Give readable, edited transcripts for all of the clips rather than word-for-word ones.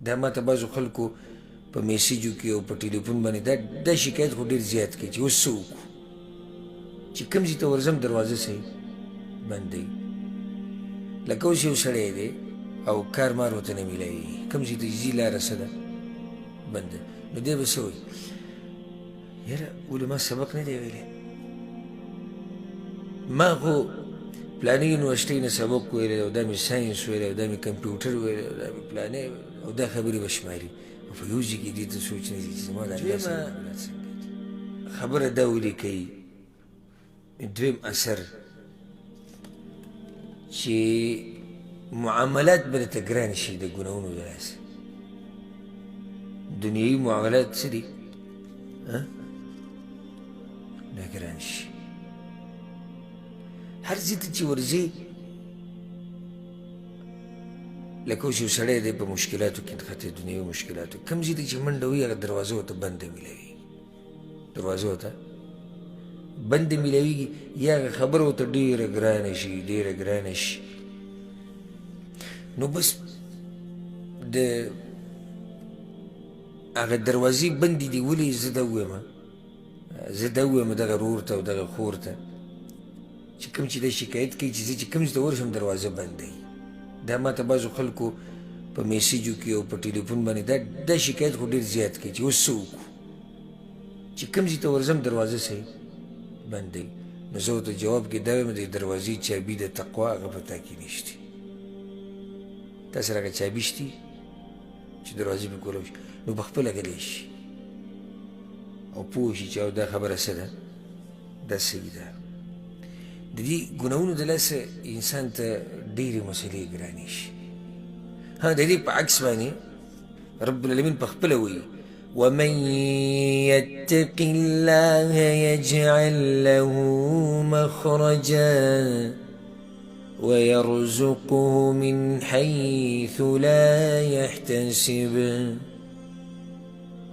دا ما ته بعضو خلکو په میسیجو کې او په ټلیفون باندې دا شکایت خو ډېر زیات کوي چې اوس څه وکړو چې کوم ځای ته ورځم دروازه صحیح بندوي. لکه اوس یو سړی دی او کار مار ورته نه میلاوي، کوم ځای ته چې ځي لاره څه ده بنده، نو دی به څه وایي یاره ولې ما سبق نه دی ویلی، ما خو پلانې یونیورسټۍ نه سبق ویلی او دا مې ساینس ویلی او دا مې کمپیوټر ویلی او دا مې پلانې او دا خبرې به شماري او په یو ځای کې دې ته سوچ نه ځي چې زما د الله سره معاملات څنګه دي. خبره دا ولیکئ. دویم اثر چې معاملات به درته ګران شي د ګناهونو د لاسه. دنیوي معاملات څه دي دا ګران شي. هر ځای ته چې ورځې لکه اوس یو سړی دی په مشکلاتو کې نښتی، دنیوي مشکلاتو، کوم ځای ته چې منډه وهي هغه دروازه ورته بنده میلاوي، دروازه ورته بنده میلاویږي یا هغه خبره ورته ډېره ګرانه شي ډېره ګرانه شي. نو بس د هغه دروازې بندې دي. ولې زه دا ووایم دغه رور ته او دغه خور ته چې کوم چې دا شکایت کوي چې زه چې کوم ځای ته ورشم دروازه بندوي. دا ما ته بعضو خلکو په میسیجو کې او په ټلیفون باندې دا شکایت خو ډېر زیات کوي چې اوس څه وکړو چې کوم ځای ته ورځم دروازه صحیح بندوي. نو زه ورته جواب کې دا وایم د دروازې چابي د تقوا هغه په تا کې نشتي. تا سره هغه چابي شتي چې دروازې پې کولو شي نو په خپله غلی شي او پوه شي چې او دا خبره څه ده دا صحیح ده. د دې ګناهونو د لاسه انسان ته ډېرې مسلې ګرانې شي. د دې په عکس باندې رب العالمین په خپله وایي ومن يتق الله يجعل له مخرجا ويرزقه من حيث لا يحتسب.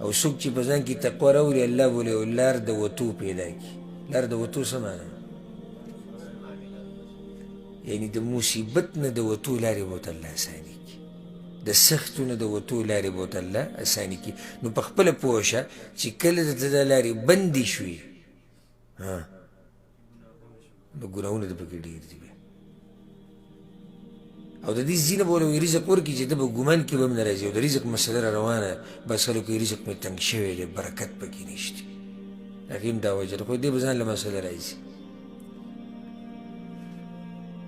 او څوک چې په ځان کې تقوا راولي الله به له لار د وتو پیدا کړي. لار د وتو څه معنی؟ یعنی د مصیبت نه د وتو لارې به ورته الله اساني کړي، د سختو نه د وتو لارې به ورته الله اساني کړي. نو په خپله پوه شه چې کله درته دا لارې بندې شوي نو ګناهونه د پکې ډېر دي. او د دې ځینه به ورته رزق ورکړي چې ده به ګمان کې به هم نه راځي او د رزق مسله را روانه بس خلکو یې رزق مې تنګ شوی دی برکت پکې نشته. هغې هم دا وجه ده خو دې به ځان له مسله راځي.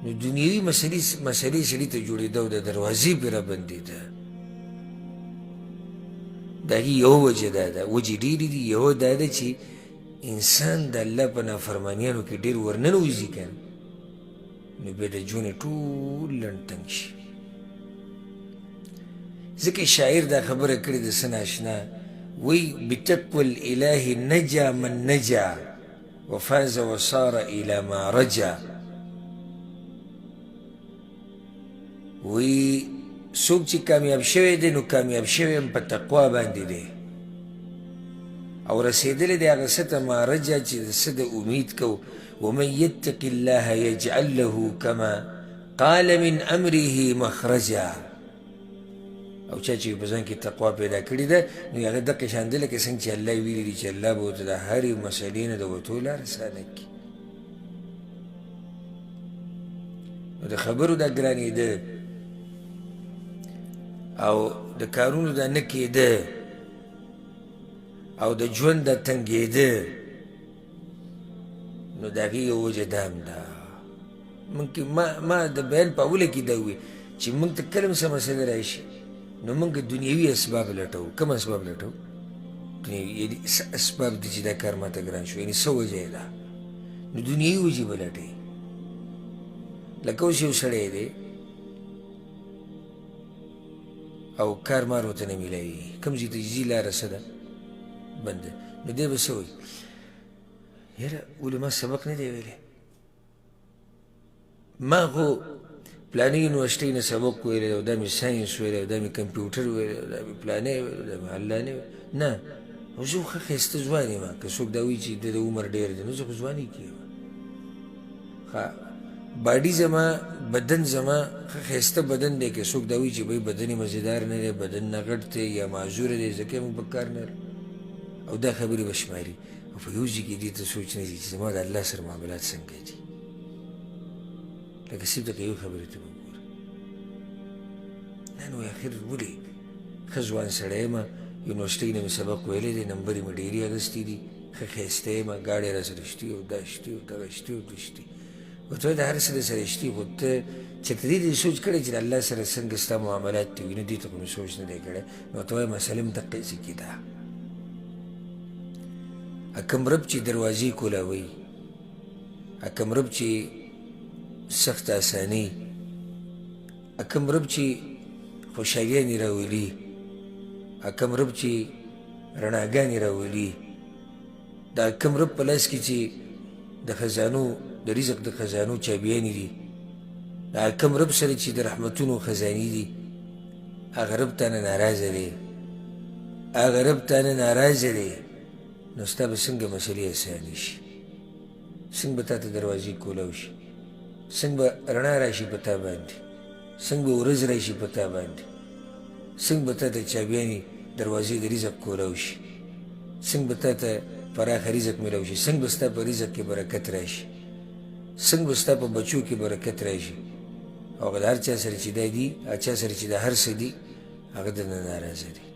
نو دنیوي مسلې سړي ته جوړېده او د دروازې پرې را بندېده. د هغې یوه وجه دا ده، وجې ډېرې دي. یوه دا ده چې انسان د الله په نافرمانیانو کې ډېر ورننوځي که نه نو بیا د ژوند یې ټول لنډ تنګ شي. ځکه شاعر دا خبره کړې ده څه ناشنا وایي بتقوى الاله نجا من نجا وفاز وصار الى ما رجا. وایي څوک چې کامیاب شوی دی نو کامیاب شوی هم په تقوا باندې دی او رسېدلی دی هغه څه ته ما رجا چې د څه د امید کو. ومن يتق الله يجعل له كما قال من امره مخرجا. او چا چې په ځان کې تقوا پیدا کړې ده نو هغه دقې شان دی لکه څنګه چې الله ویلي دي چې الله به ورته د هرې مسلې نه د وتو لاره اسانه کړي. نو د خبرو دا ګرانېده او د کارونو دا نه کېده او د ژوند دا تنګېده نو د هغې یو وجه دا هم ده. ما د بیان په اوله کې دا وویل چې موږ ته کله هم څه مسله راشي نو موږ دنیوي اسباب لټوو. کوم اسباب لټوو؟ دنیوي یعنې څه اسباب دي چې دا کار ماته ګران شو، یعنې څه وجه یې ده نو دنیوي وجې به لټوي. لکه اوس یو سړی دی او کار مار ورته نه میلاوي، کوم ځای ته چې ځي لاره څه ده بنده، نو دی به څه وایي یاره ولې ما سبق نه دی ویلی، ما خو پلانې یونیورسټۍ نه سبق ویلی او دا مې ساینس ویلی او دا مې کمپیوټر ویلی او دا مې پلانې ویلی او دا مې علانې ویلی. نه او زه خو ښه ښایسته ځوان یم. که څوک دا وایي چې د عمر ډېر دی نو زه خو ځوانۍ کې یم. باډي زما بدن زما ښه ښایسته بدن دی که څوک دا وایي چې بھائی بدن یې مزېدار نه دی بدن نه غټ دی یا معذوره دی ځکه یې موږ په کار نه او دا خبرې به شماري او په یو ځای کې دې ته سوچ نه ځي چې زما د الله سره معاملات څنګه دي لکه صرف دغه یو خبرې ته به وګوره نه نو اخر ولې ښه ځوان سړی یم یونیورسټۍ نه مې سبق ویلی دی نمبرې مې ډېرې اخیستې دي ښه ښایسته یم ګاډی را سره شتي او دا شتي او دغه شتي او ده شتي ورته وایي د هر څه درسره شتي خو ته چېرته دې دې سوچ کړی چې د الله سره څنګه ستا معاملات دي وي نو دې ته خو مې سوچ نه دی کړی نو ورته وایي مسله هم دقسې کې ده کوم رب چې دروازې کولاوي کوم رب چې سخت اساني کوم رب چې خوشحالیانې راولي کوم رب چې رڼاګانې راولي دا کوم رب په لاس کې چې د خزانو د رزق د خزانو چابیانې دي دا کوم رب سره چې د رحمتونو خزانې دي هغه رب تا نه ناراضه دی هغه رب تا نه ناراضه دی نو ستا به څنګه مسلې اسانې شي څنګه به تا ته دروازې کولاو شي څنګه به رڼا راشي په تا باندې څنګه به ورځ راشي په تا باندې څنګه به تا ته چابیانې دروازې د رزق کولاو شي څنګه به تا ته پراخه رزق میلاو شي څنګه به ستا په رزق کې برکت راشي څنګه به ستا په بچو کې برکت راشي او هغه د هر چا سره چې دا دي هر چا سره چې دا هر څه دي هغه درنه ناراضه دي